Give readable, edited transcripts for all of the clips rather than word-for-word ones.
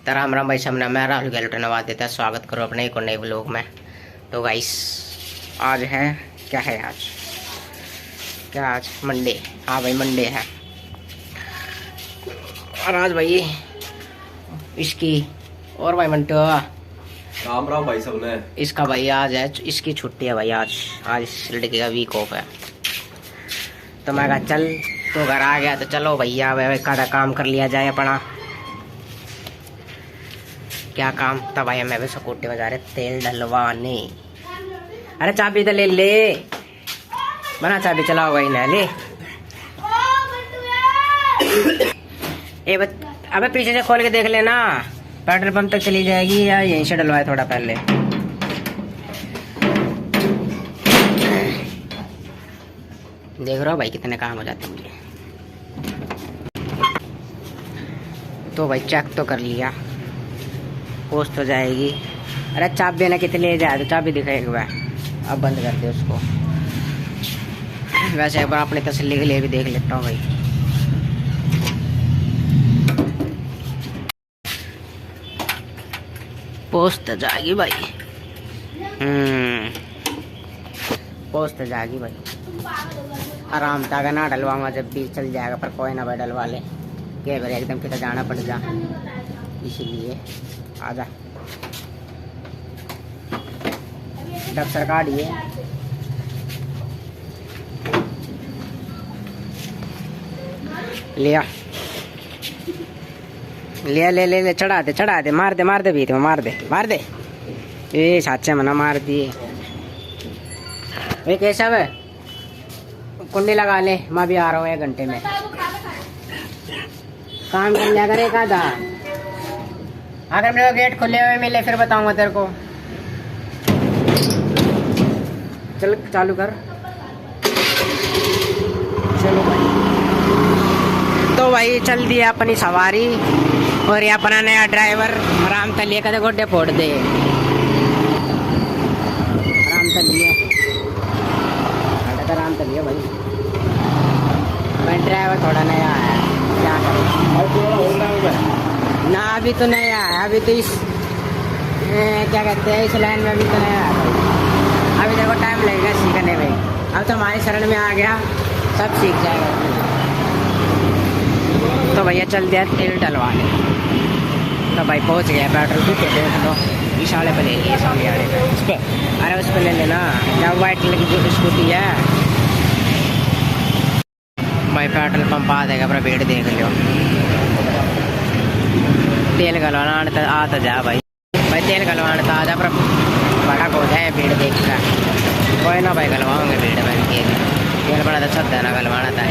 तो राम राम भाई सामने मैं राहुल गहलोत नवाज देता है। स्वागत करो अपने एक और नए ब्लॉग में। तो गाइस आज है क्या है आज मंडे। हाँ भाई मंडे है। और आज भाई इसकी और भाई मंटो राम राम भाई सबने। इसका भाई आज है इसकी छुट्टी है भाई। आज इस लड़के का वीक ऑफ है। तो मैं कहा चल तो घर आ गया तो चलो भैया भाई का काम कर लिया जाए अपना। क्या काम था भाई? हमें भी स्कूटी में जा रहे तेल डलवाने। अरे चाबी तो ले ले बना, चाबी चलाओ भाई ना ले। अबे पीछे से खोल के देख लेना पेट्रोल पंप तक चली जाएगी या यहीं से डलवाए थोड़ा पहले। देख रहा हो भाई कितने काम हो जाते मुझे। तो भाई चेक तो कर लिया, पोस्ट तो जाएगी। अरे चाबी ना कितने ले जाए तो चाबी दिखाएगा। अब बंद कर दे उसको। वैसे एक बार अपनी तसल्ली के लिए भी देख लेता हूँ भाई। पोस्ट तो जाएगी भाई। पोस्ट तो जाएगी भाई। आराम था ना डलवाऊंगा जब भी चल जाएगा, पर कोई ना भाई डलवा ले क्या भाई। एकदम कितना जाना पड़ जा इसीलिए आजा डॉक्टर कार्ड ये लिया लिया ले ले ले चढ़ा दे मार दे बीच में मार दे। ये साचे मना मार दिए। वे कैसा है कुंडी लगा ले, मैं भी आ रहा हूँ 1 घंटे में। काम कर लिया करे का था। अगर मेरे को गेट खुले हुए मिले फिर बताऊंगा तेरे को। चल चालू कर। चलो भाई। तो भाई चल दिया अपनी सवारी और ये अपना नया ड्राइवर आराम तलिए कदे गोड्डे फोड़ दे। आराम तलिए भाई। मैं ड्राइवर थोड़ा नया है क्या करें ना। अभी तो नया है, अभी तो इस क्या कहते हैं इस लाइन में अभी तो नया है भाई। अभी देखो टाइम लगेगा सीखने में। अब तो हमारी शरण में आ गया, सब सीख जाएगा। तो भैया चल दिया तेल डलवाने। तो भाई पहुंच गया पेट्रोल की। देख लो इस वाले पे ले लिए सामने वाले पे। अरे उस पर ले लेना क्या वाइट कलर की जो स्कूटी है भाई। पेट्रोल पंप आ देगा पर भीड़ देख लो। तेल गलवाना आता जा भाई तेल गलवाना था आजा पर बड़ा को है भीड़ देख कर। कोई ना भाई गलवाओगे भीड़ में तेल बड़ा तो सब है ना गलवाना था।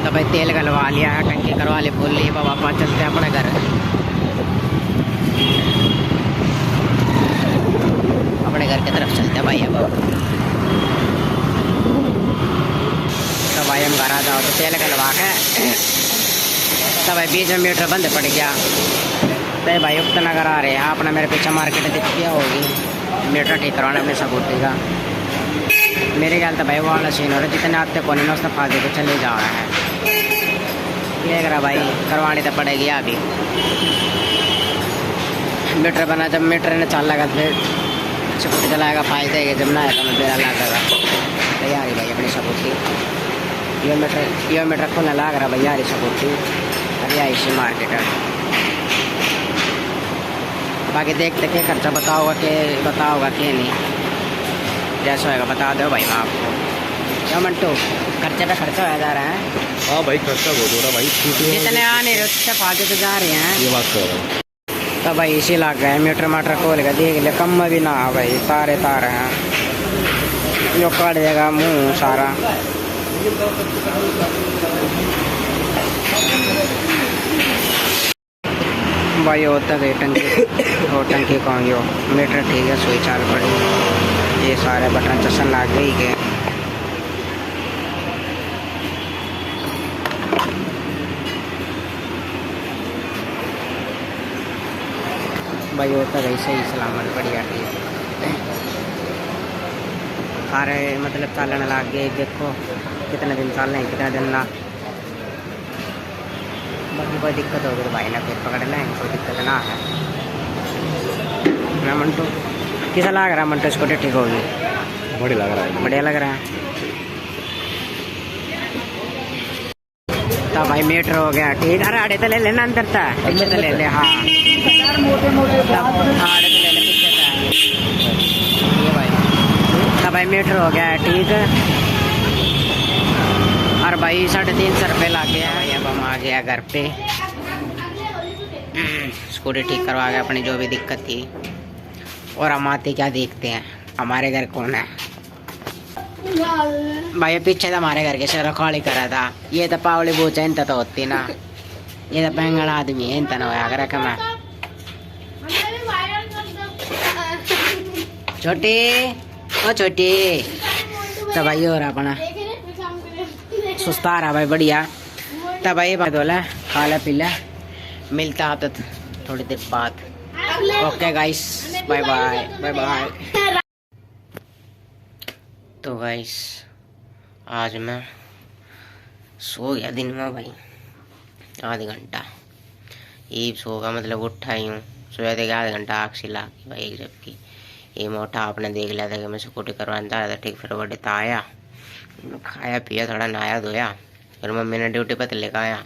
तो भाई तेल गलवा लिया है, टंकी करवा ली फुल ली। पापा चलते हैं अपने घर। अपने घर की तरफ चलते हैं भाई। अब तो भाई हम घर आ जाओ तो तेल गलवा के तो भाई 20 में मीटर बंद पड़ गया। तो भाई उक्त नगर आ रहे हैं अपना। मेरे पीछे मार्केट दिख गया होगी। मीटर ठीक करवाना अपने स्कूटी का। मेरे ख्याल तो भाई वो वाला सीन हो रहा है। जितने आते कौन ना उसने फादे के चले जा रहा है। देख रहा भाई करवानी तो पड़ेगी अभी। मीटर बना जब मीटर ने चाल लगा फिर स्कूटी चलाएगा फायदे है। जब ना आएगा मैं बेरा लगेगा तैयारी भाई अपनी स्कूटी। ये मीटर खुलने लग रहा भैया यार स्कूटी। अरे ऐसी मार्केट है। बाकी देखते क्या खर्चा बताओगा कि नहीं। जैसा होगा बता दो भाई मैं आपको। क्या मंटू खर्चे पे खर्चा हो जा रहा है। हाँ भाई खर्चा बहुत हो रहा भाई। जितने आने उससे फायदे तो जा रहे हैं। ये बात तो तो भाई इसी लग गए मीटर माटर खोल के देख ले। कम में भी ना भाई तारे हैं जो कट जाएगा मुँह सारा। भाई होता गई टंकी कौन यो मीटर ठीक है। सुई चाल पड़ी ये सारे बटन चसन लग गई के। भाई होता गई सही सलामत बढ़िया ठीक। सारे मतलब चलने लग गए। देखो कितने दिन चल रहे हैं कितने दिन ना। कोई दिक्कत होगी तो भाई ना फिर पकड़ लेंगे, कोई दिक्कत ना है ना। मंटू कैसा लग रहा है मंटू, स्कूटी ठीक होगी? बढ़िया लग रहा है, बढ़िया लग रहा है। तो भाई मीटर हो गया ठीक। अरे आड़े तो ले लेना, अंदर था पीछे तो ले ले। हाँ मोटे मोटे आड़े तो ले ले पीछे था ये भाई। तो भाई मीटर हो गया है ठीक। और भाई 350 रुपये ला गया भाई। अब हम आ गया घर पे, स्कूटी ठीक करवा गया अपनी जो भी दिक्कत थी। और हम आते क्या देखते हैं हमारे घर कौन है भाई। पीछे तो हमारे घर के से रखवाली करा था। ये तो पावली बूचा इनता तो होती ना, ये तो पैंगड़ आदमी है, इनता ना होया कर मैं। छोटी ओ छोटी तो भाई हो रहा अपना सुस्ता रहा भाई बढ़िया। तब भाई बात बोला खा ला पी ला, मिलता आप तो थोड़ी देर बाद। Okay guys bye bye bye bye. तो गाइस आज मैं सो गया दिन में भाई आधा घंटा। ये सोगा मतलब उठा ही हूँ, सोया थे आधा घंटा आग से ला के भाई। जबकि ये मोटा आपने देख लिया था कि मैं स्कूटी करवाने जा रहा था ठीक। फिर बड़े तो आया, खाया पिया, थोड़ा नहाया धोया, फिर मम्मी ने ड्यूटी पर तो लेकर आया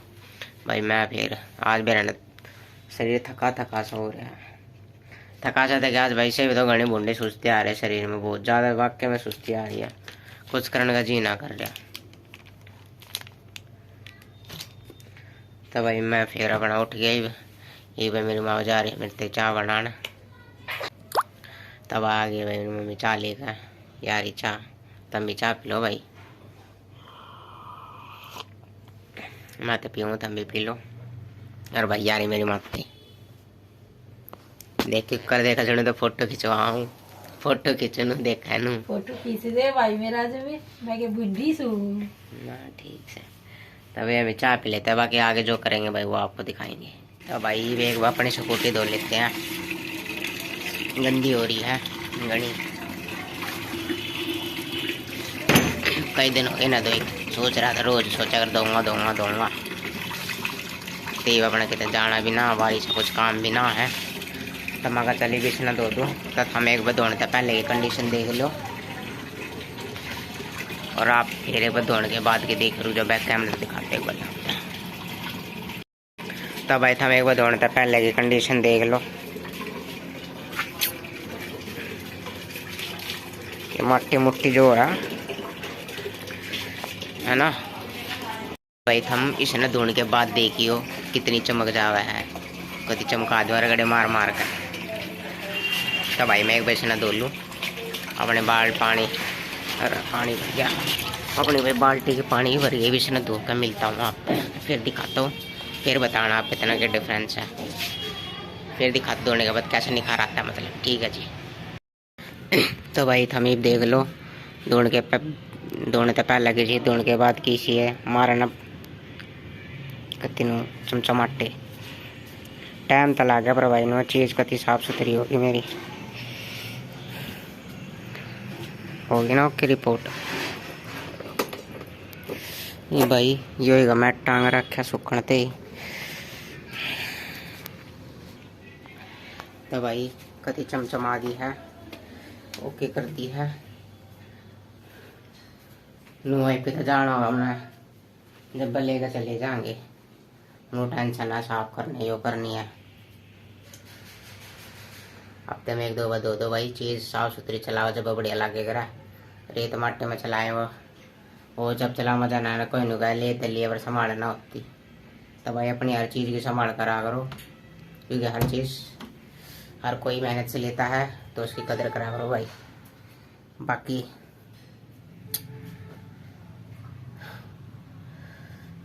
भाई। मैं फिर आज मेरा ना शरीर थका थका सा हो रहा है। थका सा था कि आज भाई से भी तो घने बूढ़े सुस्ती आ रहे शरीर में, बहुत ज़्यादा वाक्य में सुस्ती आ रही है, कुछ करने का जी ना कर रहा। तो भाई मैं फिर अपना उठ गया। ये भाई मेरी माँ जा रही है मेरे से चाय बनाना। तब आ गई भाई मेरी मम्मी चाय लेकर, यारी चाय तुम भी चाय पी लो भाई। मैं तो पीऊँ तुम भी पी लो। और भाई यारी मेरी माँ देख कर देखा चुने तो फोटो खिंचवाऊँ, फोटो खींचनू देखा नू फोटो खींच दे भाई मेरा जो भी मैं के बुढ़ी सू ना। ठीक है तभी हमें चाय पी लेते हैं, बाकी आगे जो करेंगे भाई वो आपको दिखाएंगे। तो भाई एक बार अपनी स्कूटी धो लेते हैं, गंदी हो रही है घनी। कई दिन हो गए ना धोई, सोच रहा था रोज सोचा कर दूंगा दूंगा दूंगा। तो अपना कितने जाना भी ना, बारिश से कुछ काम भी ना है। तो मैं चली भी ना धो दूँ। तो हम एक बार धोने से पहले की कंडीशन देख लो, और आप फिर एक बार धोने के बाद के देख लो जो बैक कैमरे दिखाते एक बार। तो भाई हम एक बार धोने से पहले की कंडीशन देख लो। ये मट्टी मुट्टी जो हो रहा है ना भाई, हम इसने धोने के बाद देखियो कितनी चमक जावा है, कति चमका दो गड़े मार मार कर। तो भाई मैं एक बार इसने धो लूँ अपने बाल पानी, अरे पानी भर गया अपनी भाई बाल्टी के पानी भर गई। भी इसने धो कर मिलता हूँ आपको, फिर दिखाता हूँ, फिर बताना आप इतना क्या डिफरेंस है, फिर दिखाते धोने के बाद कैसे निखार आता है मतलब। ठीक है जी। तो भाई थमीब देख लो धोने तो पहले की चीज, धोने के बाद की सी है मारना कति चमचमाटे। टाइम तो लग गया पर भाई नो चीज़ कति साफ सुथरी होगी मेरी, होगी ना ओके रिपोर्ट। ये भाई यो मैं टांग रखा सुखणते ही। तो भाई कति चमचमा दी है, ओके कर दी है। नुआई पे तो जाना होगा हमने, जब लेकर चले जाएंगे। नो टेंशन है, साफ करने यो करनी है। हफ्ते में 1-2 बार दो भाई चीज़ साफ सुथरी चलाओ, जब बढ़िया लगेगा। रेत माटे में चलाए वो जब चला मजा ना कोई नुका ले तो लिए पर संभालना होती। तो भाई अपनी हर चीज़ की संभाल करा करो, क्योंकि हर चीज़ हर कोई मेहनत से लेता है तो उसकी कदर करा करो भाई। बाकी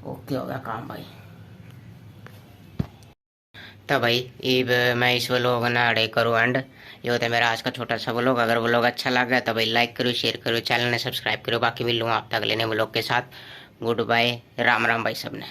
ओके हो गया काम भाई। तो भाई ये मैं इस व्लॉग ना अड़े करूँ एंड ये होता है मेरा आज का छोटा सा व्लॉग। अगर व्लॉग अच्छा लगा तो भाई लाइक करो, शेयर करो, चैनल ने सब्सक्राइब करो। बाकी मिलूँगा आप तक लेने व्लॉग के साथ। गुड बाय, राम राम भाई सबने।